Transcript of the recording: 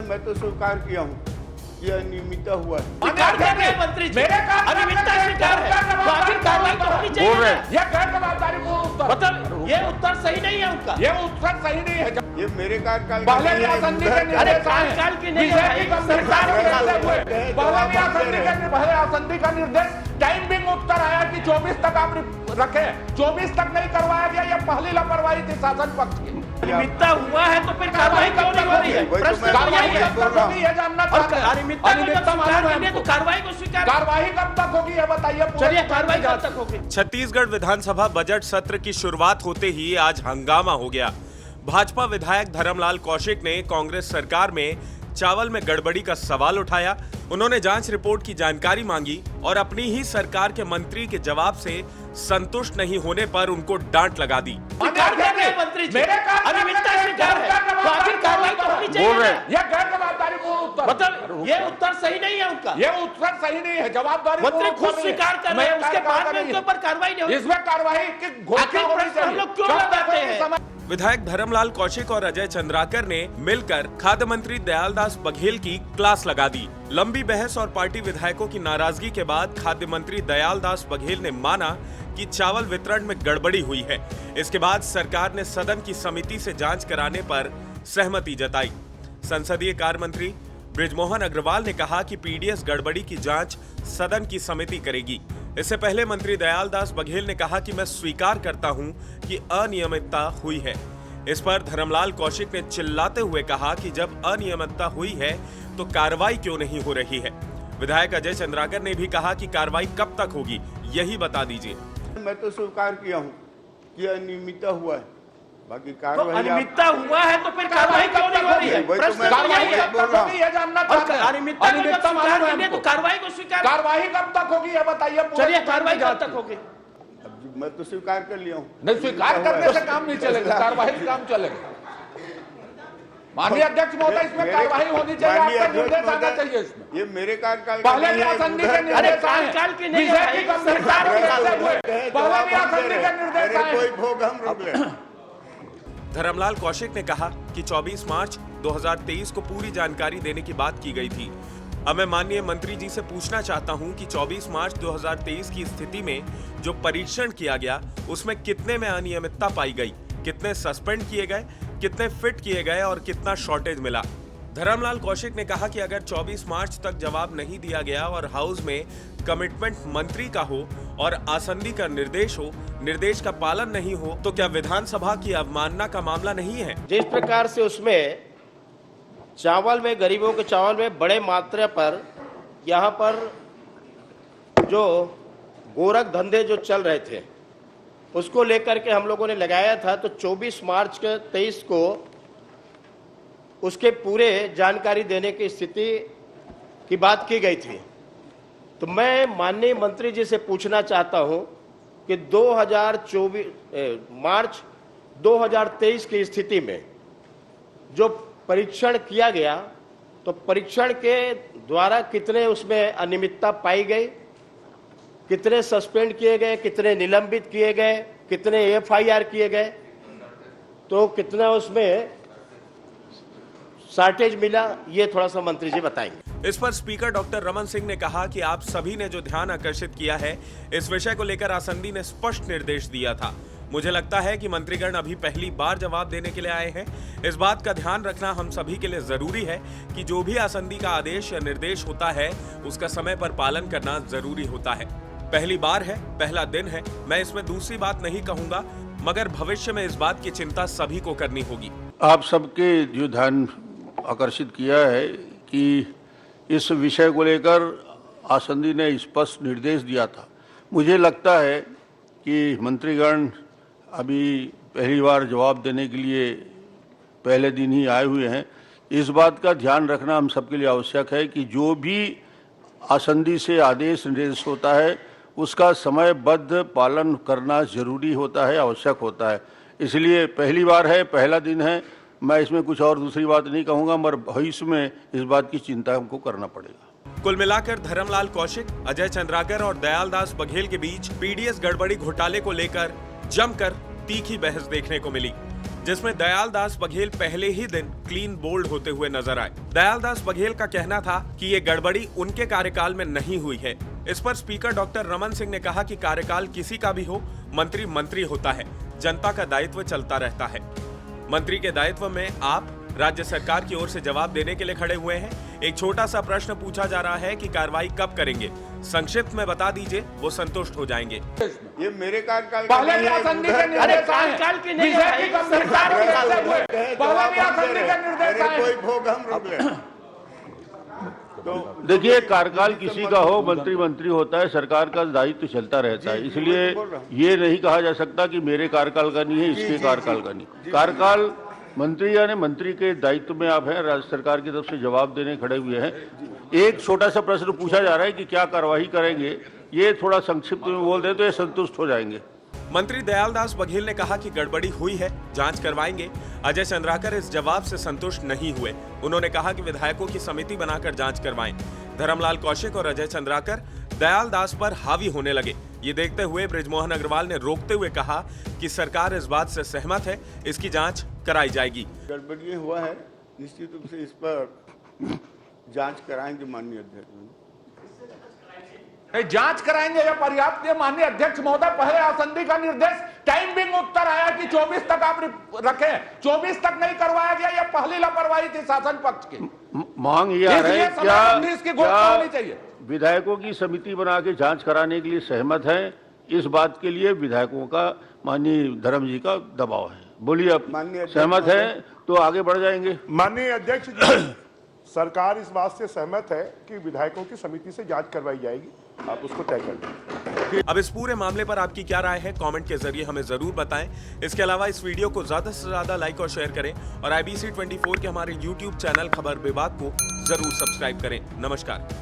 मैं तो स्वीकार किया हूँ कि अनियमितता हुआ है। स्वीकार कर रहे हैं मंत्री जी, अनियमितता स्वीकार है, तो आखिर कार्रवाई तो होनी चाहिए ना। ये गैर जवाबदारीपूर्ण उत्तर, मतलब ये उत्तर सही नहीं है उनका। ये उत्तर सही नहीं है। ये मेरे कार्यकाल पहले भी आसंदी के निर्देश आए, कार्यकाल की नहीं बीजेपी है, का सरकार के निर्देश हुए। पहले भी आसंदी का निर्देश टाइमिंग उत्तर आया कि 24 तक आप रखे, 24 तक नहीं करवाया गया। ये पहली लापरवाही थी शासन पक्ष की। अनियमितता हुआ है तो फिर कार्रवाई क्यों नहीं हो रही है? प्रश्न तो यही है। कब तक होगी ये जानना चाहते हैं। अनियमितता को जब स्वीकार कर लिया तो कार्रवाई को स्वीकार। कार्रवाई कब तक होगी ये बताइए। चलिए कार्रवाई कब तक होगी? छत्तीसगढ़ विधानसभा बजट सत्र की शुरुआत होते ही आज हंगामा हो गया। भाजपा विधायक धर्मलाल कौशिक ने कांग्रेस सरकार में चावल में गड़बड़ी का सवाल उठाया। उन्होंने जांच रिपोर्ट की जानकारी मांगी और अपनी ही सरकार के मंत्री के जवाब से संतुष्ट नहीं होने पर उनको डांट लगा दी। स्वीकार कर रहे हैं मंत्री जी, अनियमितता स्वीकार है, तो आखिर कार्रवाई तो होनी चाहिए ना। ये गैर जवाबदारीपूर्ण उत्तर, मतलब ये उत्तर सही नहीं है उनका। ये उत्तर सही नहीं है। जवाबदारी मंत्री खुद स्वीकार कर रहे हैं, उसके बाद में उनके ऊपर कार्रवाई नहीं होगी। इसमें कार्रवाई की घोषणा होनी चाहिए। हम लोग क्यों लगाते हैं? विधायक धर्मलाल कौशिक और अजय चंद्राकर ने मिलकर खाद्य मंत्री दयालदास बघेल की क्लास लगा दी। लंबी बहस और पार्टी विधायकों की नाराजगी के बाद खाद्य मंत्री दयालदास बघेल ने माना कि चावल वितरण में गड़बड़ी हुई है। इसके बाद सरकार ने सदन की समिति से जांच कराने पर सहमति जताई। संसदीय कार्य मंत्री बृजमोहन अग्रवाल ने कहा कि पीडीएस गड़बड़ी की जांच सदन की समिति करेगी। इससे पहले मंत्री दयालदास बघेल ने कहा कि मैं स्वीकार करता हूं कि अनियमितता हुई है। इस पर धर्मलाल कौशिक ने चिल्लाते हुए कहा कि जब अनियमितता हुई है तो कार्रवाई क्यों नहीं हो रही है। विधायक अजय चंद्राकर ने भी कहा कि कार्रवाई कब तक होगी यही बता दीजिए। मैं तो स्वीकार किया हूँ कि अनियमितता हुआ है, बाकी तो कार्रवाई अनियमितता हुआ है तो फिर कार्रवाई क्यों नहीं हो रही है? प्रश्न तो यही है। ये जानना चाहते हैं। अनियमितता को जब स्वीकार कर लिया तो कार्रवाई को स्वीकार। कार्रवाई कब तक होगी ये बताइए। चलिए कार्रवाई कब तक होगी? मैं तो स्वीकार कर लिया हूँ। नहीं, स्वीकार करने से काम नहीं चलेगा, कार्रवाई से काम चलेगा। माननीय अध्यक्ष महोदय, इसमें कार्रवाई होनी चाहिए, आपका निर्देश आना चाहिए इसमें। ये मेरे कार्यकाल पहले भी आसंदी के निर्देश आए, कार्यकाल की नहीं है, बीजेपी का सरकार के निर्देश हुए। पहले भी आसंदी के निर्देश आए। कोई भोग हम रोक ले। धर्मलाल कौशिक ने कहा कि 24 मार्च 2023 को पूरी जानकारी देने की बात की गई थी। अब मैं माननीय मंत्री जी से पूछना चाहता हूं कि 24 मार्च 2023 की स्थिति में जो परीक्षण किया गया उसमें कितने में अनियमितता पाई गई, कितने सस्पेंड किए गए, कितने फिट किए गए और कितना शॉर्टेज मिला। धर्मलाल कौशिक ने कहा कि अगर 24 मार्च तक जवाब नहीं दिया गया और हाउस में कमिटमेंट मंत्री का हो और आसंदी का निर्देश हो, निर्देश का पालन नहीं हो तो क्या विधानसभा की अवमानना का मामला नहीं है? जिस प्रकार से उसमें चावल में, गरीबों के चावल में बड़े मात्रा पर यहाँ पर जो गोरख धंधे जो चल रहे थे उसको लेकर के हम लोगों ने लगाया था, तो 24 मार्च के 23 को उसके पूरे जानकारी देने की स्थिति की बात की गई थी। तो मैं माननीय मंत्री जी से पूछना चाहता हूं कि 2024 मार्च 2023 की स्थिति में जो परीक्षण किया गया तो परीक्षण के द्वारा कितने उसमें अनियमितता पाई गई, कितने सस्पेंड किए गए, कितने निलंबित किए गए, कितने एफआईआर किए गए, तो कितना उसमें शॉर्टेज मिला, ये थोड़ा सा मंत्री जी बताएंगे। इस पर स्पीकर डॉक्टर रमन सिंह ने कहा कि आप सभी ने जो ध्यान आकर्षित किया है इस विषय को लेकर आसंदी ने स्पष्ट निर्देश दिया था। मुझे लगता है कि मंत्रीगण अभी पहली बार जवाब देने के लिए आए हैं। इस बात का ध्यान रखना हम सभी के लिए जरूरी है कि जो भी आसंदी का आदेश या निर्देश होता है उसका समय पर पालन करना जरूरी होता है। पहली बार है, पहला दिन है, मैं इसमें दूसरी बात नहीं कहूंगा, मगर भविष्य में इस बात की चिंता सभी को करनी होगी। आप सबके जो ध्यान आकर्षित किया है कि इस विषय को लेकर आसंदी ने स्पष्ट निर्देश दिया था। मुझे लगता है कि मंत्रीगण अभी पहली बार जवाब देने के लिए पहले दिन ही आए हुए हैं। इस बात का ध्यान रखना हम सबके लिए आवश्यक है कि जो भी आसंदी से आदेश निर्देश होता है उसका समयबद्ध पालन करना जरूरी होता है, आवश्यक होता है। इसलिए पहली बार है, पहला दिन है, मैं इसमें कुछ और दूसरी बात नहीं कहूँगा, मगर भविष्य में इस बात की चिंता हमको करना पड़ेगा। कुल मिलाकर धर्मलाल कौशिक, अजय चंद्राकर और दयालदास बघेल के बीच पीडीएस गड़बड़ी घोटाले को लेकर जमकर तीखी बहस देखने को मिली। जिसमें दयाल दास बघेल पहले ही दिन क्लीन बोल्ड होते हुए नजर आए। दयाल दास बघेल का कहना था कि ये गड़बड़ी उनके कार्यकाल में नहीं हुई है। इस पर स्पीकर डॉक्टर रमन सिंह ने कहा कि कार्यकाल किसी का भी हो, मंत्री मंत्री होता है, जनता का दायित्व चलता रहता है। मंत्री के दायित्व में आप राज्य सरकार की ओर से जवाब देने के लिए खड़े हुए हैं। एक छोटा सा प्रश्न पूछा जा रहा है कि कार्रवाई कब करेंगे, संक्षिप्त में बता दीजिए, वो संतुष्ट हो जाएंगे। ये मेरे कार्यकाल का पहले भी नहीं है, आसंदी उधर के निर्देश का आए। कार्यकाल की नहीं विषय है की भाई। गंभीरता को देखते हुए कहे पहले भी जवाब आसंदी दे के रहे। निर्देश अरे आए। कोई भोग हम रोक ले। तो देखिए, कार्यकाल किसी का हो, मंत्री मंत्री होता है, सरकार का दायित्व चलता रहता है। इसलिए ये नहीं कहा जा सकता कि मेरे कार्यकाल का नहीं है, इसके कार्यकाल का नहीं। कार्यकाल मंत्री यानी मंत्री के दायित्व में आप हैं, राज्य सरकार की तरफ से जवाब देने खड़े हुए हैं। एक छोटा सा प्रश्न पूछा जा रहा है कि क्या कार्यवाही करेंगे, ये थोड़ा संक्षिप्त में बोल दें तो ये संतुष्ट हो जाएंगे। मंत्री दयाल दास बघेल ने कहा कि गड़बड़ी हुई है, जांच करवाएंगे। अजय चंद्राकर इस जवाब से संतुष्ट नहीं हुए। उन्होंने कहा कि विधायकों की समिति बनाकर जांच करवाएं। धर्मलाल कौशिक और अजय चंद्राकर दयाल दास पर हावी होने लगे। ये देखते हुए बृजमोहन अग्रवाल ने रोकते हुए कहा कि सरकार इस बात से सहमत है, इसकी जांच कराई जाएगी। गड़बड़ी हुआ है, निश्चित रूप से इस पर जांच कराएंगे माननीय अध्यक्ष। जांच कराएंगे या पर्याप्त है? माननीय अध्यक्ष महोदय, पहले आसंदी का निर्देश टाइमिंग उत्तर आया कि 24 तक आप रखें, 24 तक नहीं करवाया गया। यह पहली लापरवाही थी शासन पक्ष की। मांग ये आ रहा है, इसलिए इसकी घोषणा होनी चाहिए। विधायकों की समिति बना के जांच कराने के लिए सहमत हैं? इस बात के लिए विधायकों का माननीय धर्म जी का दबाव है। बोलिए, आप माननीय सहमत हैं तो आगे बढ़ जाएंगे। माननीय अध्यक्ष जी, सरकार इस बात से सहमत है कि विधायकों की समिति से जांच करवाई जाएगी, आप उसको तय कर दें। अब इस पूरे मामले पर आपकी क्या राय है, कमेंट के जरिए हमें जरूर बताएं। इसके अलावा इस वीडियो को ज्यादा से ज्यादा लाइक और शेयर करें और IBC 24 के हमारे YouTube चैनल खबर विभाग को जरूर सब्सक्राइब करें। नमस्कार।